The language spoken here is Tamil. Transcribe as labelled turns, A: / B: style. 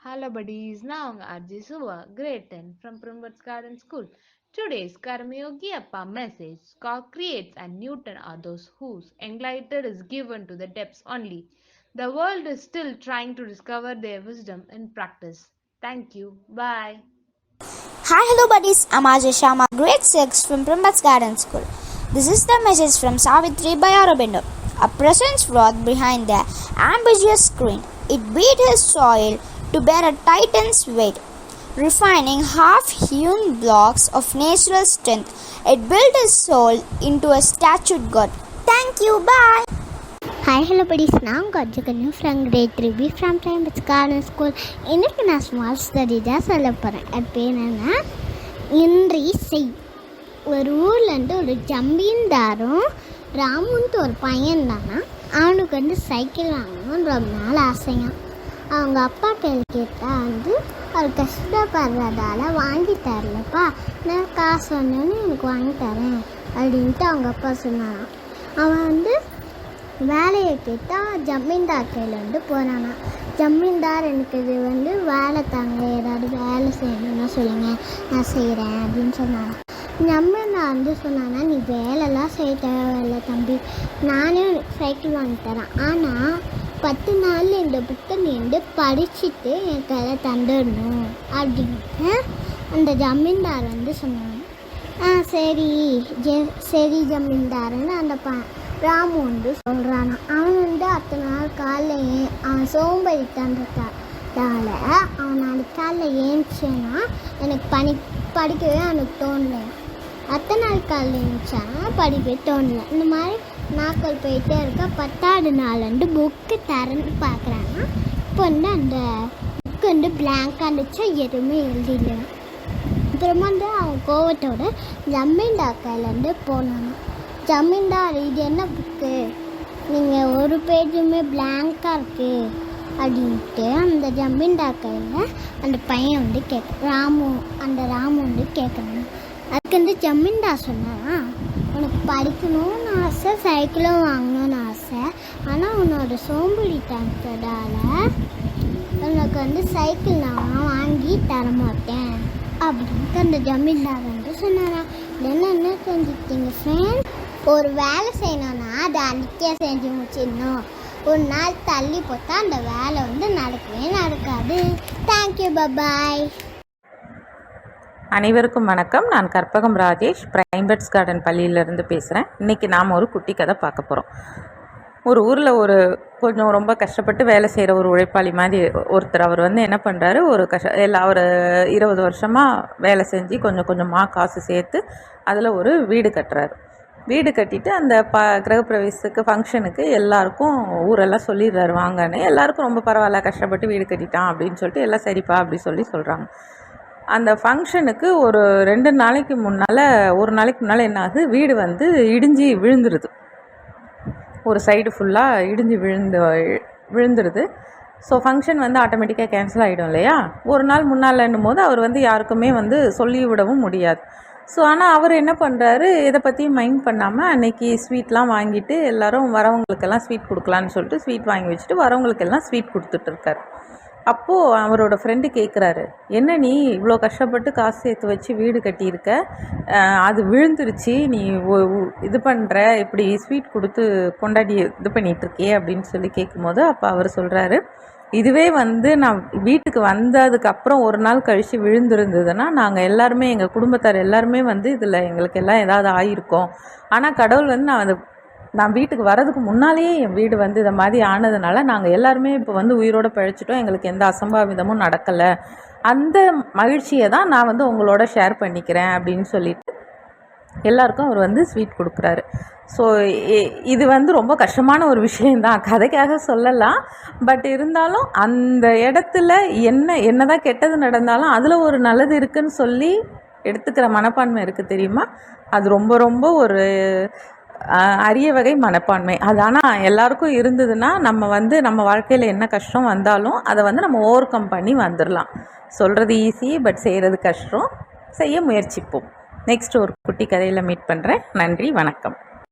A: Hello buddies, now RJ Suva, grade 10 from Primwoods Garden School. Today's Karmayogi Appa message, Scott creates and Newton are those whose enlightened is given to the depths only. The world is still trying to discover their wisdom in practice. Thank you. Bye.
B: Hi, hello buddies. I'm Ajay Sharma, grade 6 from Primwoods Garden School. This is the message from Savitri by Aurobindo. A presence wrought behind the ambiguous screen. It beat his soil to bear a titan's weight, refining half-hewn blocks of natural strength. It built his soul into a statute god. Thank you, bye.
C: Hi, hello buddies. Now I'm Gajjakanu from grade 3B from Primwoods Garden School. இன்னைக்கு நான் ஸ்மால் ஸ்டடி தான் சொல்ல போகிறேன். அது பேர் என்னன்னா இன்றி செய். ஒரு ஊர்லேருந்து ஒரு ஜமீன்தாரும் ராமுன்ட்டு ஒரு பையன் தானா, அவனுக்கு சைக்கிள் வாங்கணும்னு ரொம்ப நாள் ஆசைங்க. அவங்க அப்பா கேட்டால் அவர் கஷ்டப்படுறதால வாங்கி தரலப்பா, நான் காசு வந்தோன்னு எனக்கு வாங்கி தரேன் அப்படின்ட்டு அவங்க அப்பா சொன்னாராம். அவன் வேலையை கேட்டால் ஜமீன்தார் கையில் போகிறானா. ஜமீன்தார் எனக்கு இது வேலை தாங்க, ஏதாவது வேலை செய்யணும்னா சொல்லுங்கள், நான் செய்கிறேன் அப்படின்னு சொன்னாராம். ஜமீன்தார் சொன்னானா, நீ வேலைலாம் செய்ய தேவையில்லை தம்பி, நானே சைக்கிள் வாங்கி தரேன், ஆனால் 10 நாள் இந்த புக்கை நீ படிச்சுட்டு என் கையில் தந்துடணும் அப்படின்ட்டு அந்த ஜமீன்தார் சொன்னாங்க. சரி ஜமீன்தாருன்னு அந்த ராமு சொல்கிறானா. அவன் அத்தனை நாள் காலைல அவன் சோம்பேறி தந்ததால அவன் நாளைக்கு காலைல ஏஞ்சினா எனக்கு படிக்கவே அவனுக்கு தோணலை. அத்தனை நாள் காலையில் ஏஞ்சானா படிக்கவே தோணலை. இந்த மாதிரி நாட்கள் போயிட்டே இருக்க 10ஆவது நாள் புக்கு தரன்னு பார்க்குறான்னா இப்போ அந்த புக்கு பிளாங்காக இருந்துச்சா, எதுவுமே எழுதிஇல்லை. அப்புறமா அவன் கோவத்தோட ஜமீன்தார் கையிலேருந்து போனானா. ஜமீன்தார், இது என்ன புக்கு, நீங்கள் ஒரு பேஜுமே பிளாங்காக இருக்குது அப்படின்ட்டு அந்த ஜமீன்தார் கையில் அந்த பையன் ராமு கேட்குறாங்க. அதுக்கு ஜமீன்தார் சொன்னாரா, உனக்கு படிக்கணும்னு ஆசை, சைக்கிளும் வாங்கணும்னு ஆசை, ஆனால் உன்னோட சோம்பேறித்தனத்தால உனக்கு சைக்கிள் நான் வாங்கி தரமாட்டேன் அப்படின்ட்டு அந்த ஜமீன்தார் சொன்னாராம். என்ன செஞ்சுக்கிட்டீங்க ஃப்ரெண்ட், ஒரு வேலை செய்யணும்னா அதை அன்றைக்கே செஞ்சு முடிச்சிடணும். ஒரு நாள் தள்ளி போட்டா அந்த வேலை நடக்கவே நடக்காது. தேங்க்யூ, பாய்.
D: அனைவருக்கும் வணக்கம். நான் கற்பகம் ராஜேஷ், பிரைம்பர்ட்ஸ் கார்டன் பள்ளியிலேருந்து பேசுகிறேன். இன்றைக்கி நாம் ஒரு குட்டி கதை பார்க்க போகிறோம். ஒரு ஊரில் கொஞ்சம் ரொம்ப கஷ்டப்பட்டு வேலை செய்கிற ஒரு உழைப்பாளி மாதிரி ஒருத்தர். அவர் என்ன பண்ணுறாரு, ஒரு ஒரு 20 வருஷமாக வேலை செஞ்சு கொஞ்சம் கொஞ்சமாக காசு சேர்த்து அதில் ஒரு வீடு கட்டுறாரு. வீடு கட்டிட்டு அந்த கிரகப்பிரவேசத்துக்கு ஃபங்க்ஷனுக்கு எல்லாருக்கும் ஊரெல்லாம் சொல்லிடுறாரு வாங்கன்னு. எல்லாருக்கும் ரொம்ப பரவாயில்ல, கஷ்டப்பட்டு வீடு கட்டிட்டான் அப்படின்னு சொல்லிட்டு எல்லாம் சரிப்பா அப்படி சொல்கிறாங்க. அந்த ஃபங்க்ஷனுக்கு ஒரு 2 நாளைக்கு முன்னால், ஒரு நாளைக்கு முன்னால் என்ன ஆகுது, வீடு இடிஞ்சு விழுந்துருது. ஒரு சைடு ஃபுல்லாக இடிஞ்சு விழுந்துருது. ஸோ ஃபங்க்ஷன் ஆட்டோமேட்டிக்காக கேன்சல் ஆகிடும் இல்லையா. ஒரு நாள் முன்னால்ன்னும் போது அவர் சொல்லிவிடவும் முடியாது. ஸோ ஆனால் அவர் என்ன பண்ணுறாரு, இதை பற்றியும் மைண்ட் பண்ணாமல் அன்றைக்கி ஸ்வீட்லாம் வாங்கிட்டு எல்லோரும் வரவங்களுக்கெல்லாம் ஸ்வீட் கொடுக்கலான்னு சொல்லிட்டு ஸ்வீட் வாங்கி வச்சுட்டு வரவங்களுக்கெல்லாம் ஸ்வீட் கொடுத்துட்ருக்காரு. அப்போது அவரோட ஃப்ரெண்டு கேட்குறாரு, என்ன நீ இவ்வளோ கஷ்டப்பட்டு காசு சேர்த்து வச்சு வீடு கட்டியிருக்க, அது விழுந்துருச்சு, நீ இது பண்ணுற, இப்படி ஸ்வீட் கொடுத்து கொண்டாடி இது பண்ணிகிட்ருக்கே அப்படின்னு சொல்லி கேட்கும்போது அப்போ அவர் சொல்கிறாரு, இதுவே நான் வீட்டுக்கு வந்ததுக்கப்புறம் ஒரு நாள் கழித்து விழுந்துருந்ததுன்னா நாங்கள் எல்லாருமே, எங்கள் குடும்பத்தார் எல்லாருமே இதில் எங்களுக்கு எல்லாம் ஏதாவது ஆகிருக்கோம். ஆனால் கடவுள் நான் வீட்டுக்கு வரதுக்கு முன்னாலேயே என் வீடு இதை மாதிரி ஆனதுனால நாங்கள் எல்லாருமே இப்போ உயிரோடு பழிச்சிட்டோம், எங்களுக்கு எந்த அசம்பாவிதமும் நடக்கலை. அந்த மகிழ்ச்சியை தான் நான் உங்களோட ஷேர் பண்ணிக்கிறேன் அப்படின்னு சொல்லிட்டு எல்லாருக்கும் அவர் ஸ்வீட் கொடுக்குறாரு. ஸோ இது ரொம்ப கஷ்டமான ஒரு விஷயந்தான், கதைக்காக சொல்லலாம். பட் இருந்தாலும் அந்த இடத்துல என்னதான் கெட்டது நடந்தாலும் அதில் ஒரு நல்லது இருக்குதுன்னு சொல்லி எடுத்துக்கிற மனப்பான்மை இருக்குது தெரியுமா. அது ரொம்ப ரொம்ப ஒரு அரிய வகை மனப்பான்மை. அது ஆனால் எல்லாருக்கும் இருந்ததுன்னா நம்ம வாழ்க்கையில் என்ன கஷ்டம் வந்தாலும் அதை நம்ம ஓவர் கம் பண்ணி வந்துடலாம். சொல்கிறது ஈஸி, பட் செய்கிறது கஷ்டம். செய்ய முயற்சிப்போம். நெக்ஸ்ட் ஒரு குட்டி கதையில் மீட் பண்ணுறேன். நன்றி, வணக்கம்.